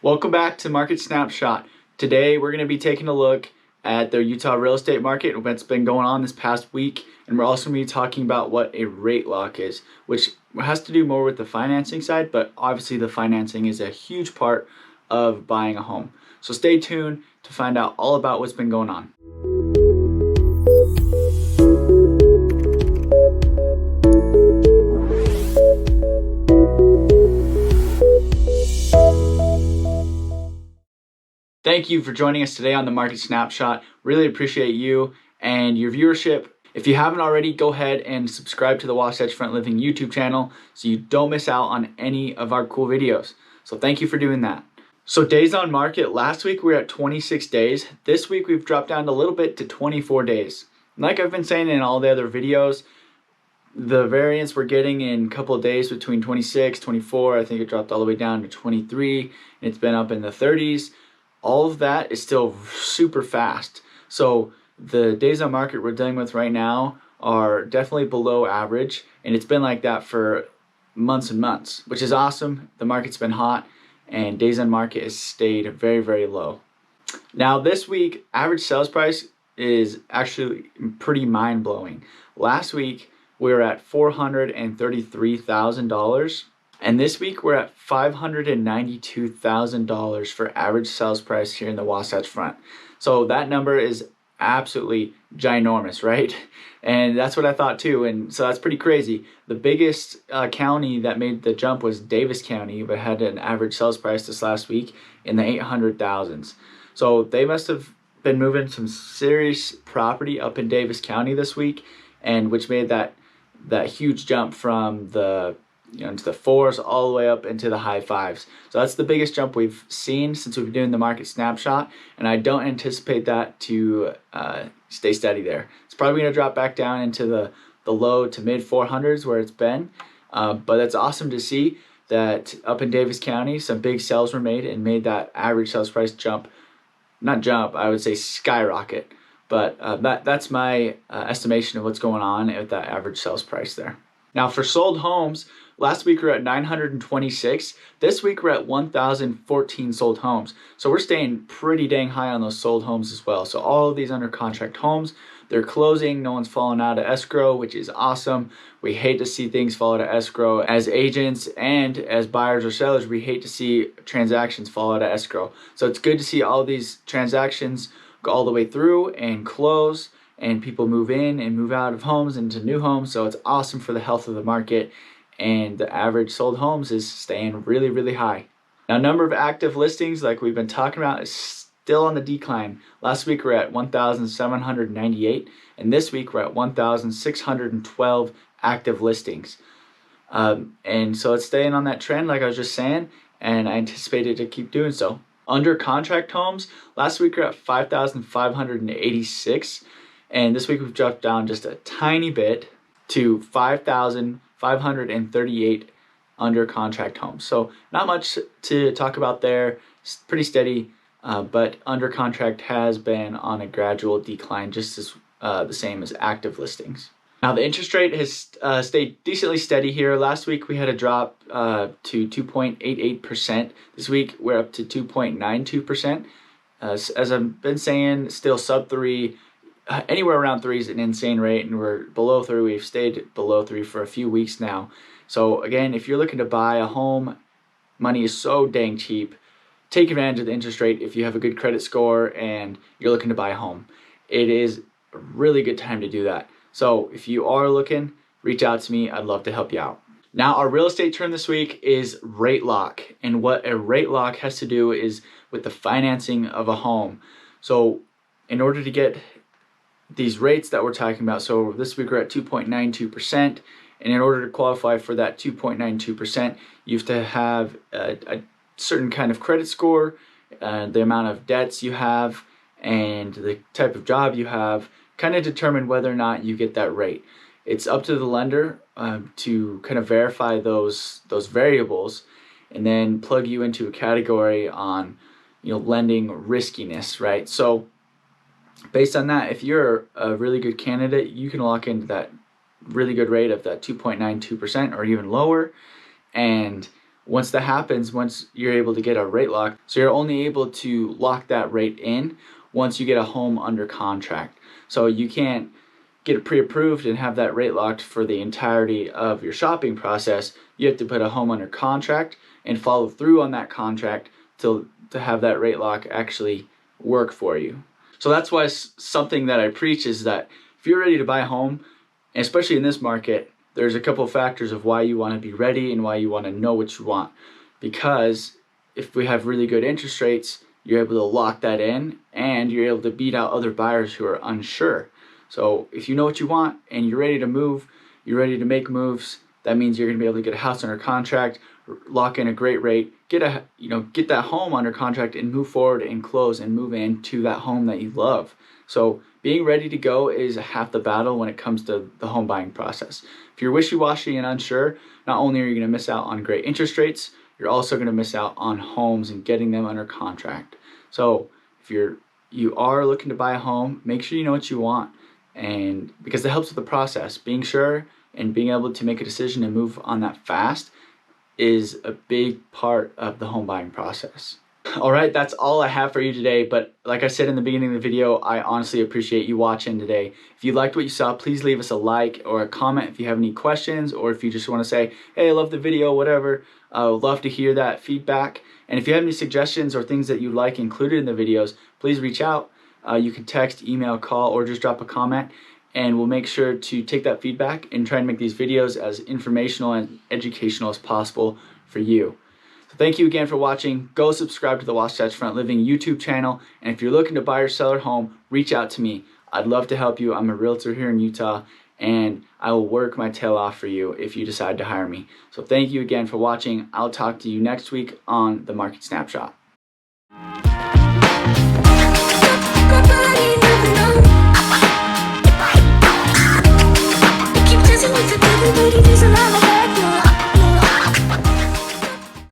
Welcome back to Market Snapshot. Today we're going to be taking a look at the Utah real estate market, what's been going on this past week, and we're also going to be talking about what a rate lock is, which has to do more with the financing side, but obviously the financing is a huge part of buying a home. So stay tuned to find out all about what's been going on. Thank you for joining us today on the Market Snapshot. Really appreciate you and your viewership. If you haven't already, go ahead and subscribe to the Wasatch Front Living YouTube channel so you don't miss out on any of our cool videos. So thank you for doing that. So days on market, last week we were at 26 days. This week we've dropped down a little bit to 24 days. Like I've been saying in all the other videos, the variance we're getting in a couple of days between 26, 24, I think it dropped all the way down to 23, and it's been up in the 30s. All of that is still super fast. So the days on market we're dealing with right now are definitely below average, and it's been like that for months and months, which is awesome. The market's been hot and days on market has stayed very, very low. Now this week, average sales price is actually pretty mind-blowing. Last week we were at $433,000. And this week we're at $592,000 for average sales price here in the Wasatch Front. So that number is absolutely ginormous, right? And that's what I thought too. And so that's pretty crazy. The biggest county that made the jump was Davis County, but had an average sales price this last week in the 800,000s. So they must have been moving some serious property up in Davis County this week, and which made that huge jump from the into the fours all the way up into the high fives. So that's the biggest jump we've seen since we've been doing the Market Snapshot, and I don't anticipate that to stay steady there. It's probably going to drop back down into the low to mid 400s where it's been, but it's awesome to see that up in Davis County some big sales were made and made that average sales price I would say skyrocket. But that's my estimation of what's going on at that average sales price there. Now for sold homes, last week we were at 926. This week we're at 1,014 sold homes. So we're staying pretty dang high on those sold homes as well. So all of these under contract homes, they're closing. No one's falling out of escrow, which is awesome. We hate to see things fall out of escrow. As agents and as buyers or sellers, we hate to see transactions fall out of escrow. So it's good to see all these transactions go all the way through and close, and people move in and move out of homes into new homes. So it's awesome for the health of the market, and the average sold homes is staying really, really high. Now number of active listings, like we've been talking about, is still on the decline. Last week we're at 1,798, and this week we're at 1,612 active listings. And so it's staying on that trend like I was just saying, and I anticipate it to keep doing so. Under contract homes, last week we're at 5,586. And this week we've dropped down just a tiny bit to 5,538 under contract homes. So not much to talk about there. It's pretty steady, but under contract has been on a gradual decline, just as the same as active listings. Now the interest rate has stayed decently steady here. Last week we had a drop to 2.88%. This week we're up to 2.92%. As I've been saying, still sub 3. Anywhere around 3 is an insane rate, and we're below 3. We've stayed below 3 for a few weeks now. So again, if you're looking to buy a home, money is so dang cheap. Take advantage of the interest rate if you have a good credit score and you're looking to buy a home. It is a really good time to do that. So if you are looking, reach out to me. I'd love to help you out. Now our real estate term this week is rate lock, and what a rate lock has to do is with the financing of a home. So in order to get these rates that we're talking about, so this week we're at 2.92%, and in order to qualify for that 2.92%, you have to have a certain kind of credit score, the amount of debts you have, and the type of job you have kind of determine whether or not you get that rate. It's up to the lender to kind of verify those variables and then plug you into a category on lending riskiness, right? So based on that, if you're a really good candidate, you can lock into that really good rate of that 2.92% or even lower. And once that happens, once you're able to get a rate lock, so you're only able to lock that rate in once you get a home under contract. So you can't get it pre-approved and have that rate locked for the entirety of your shopping process. You have to put a home under contract and follow through on that contract to have that rate lock actually work for you. So that's why something that I preach is that if you're ready to buy a home, and especially in this market, there's a couple of factors of why you want to be ready and why you want to know what you want. Because if we have really good interest rates, you're able to lock that in and you're able to beat out other buyers who are unsure. So if you know what you want and you're ready to move, you're ready to make moves, that means you're going to be able to get a house under contract, lock in a great rate, get that home under contract and move forward and close and move into that home that you love. So being ready to go is half the battle when it comes to the home buying process. If you're wishy-washy and unsure, not only are you going to miss out on great interest rates, you're also going to miss out on homes and getting them under contract. So if you are looking to buy a home, make sure you know what you want, and because it helps with the process. Being sure and being able to make a decision and move on that fast is a big part of the home buying process. All right, that's all I have for you today. But like I said in the beginning of the video, I honestly appreciate you watching today. If you liked what you saw, please leave us a like or a comment if you have any questions, or if you just want to say, hey, I love the video, whatever. I would love to hear that feedback. And if you have any suggestions or things that you'd like included in the videos, please reach out. You can text, email, call, or just drop a comment, and we'll make sure to take that feedback and try and make these videos as informational and educational as possible for you. So thank you again for watching. Go subscribe to the Wasatch Front Living YouTube channel, and if you're looking to buy or sell a home, reach out to me. I'd love to help you. I'm a realtor here in Utah, and I will work my tail off for you if you decide to hire me. So thank you again for watching. I'll talk to you next week on the Market Snapshot.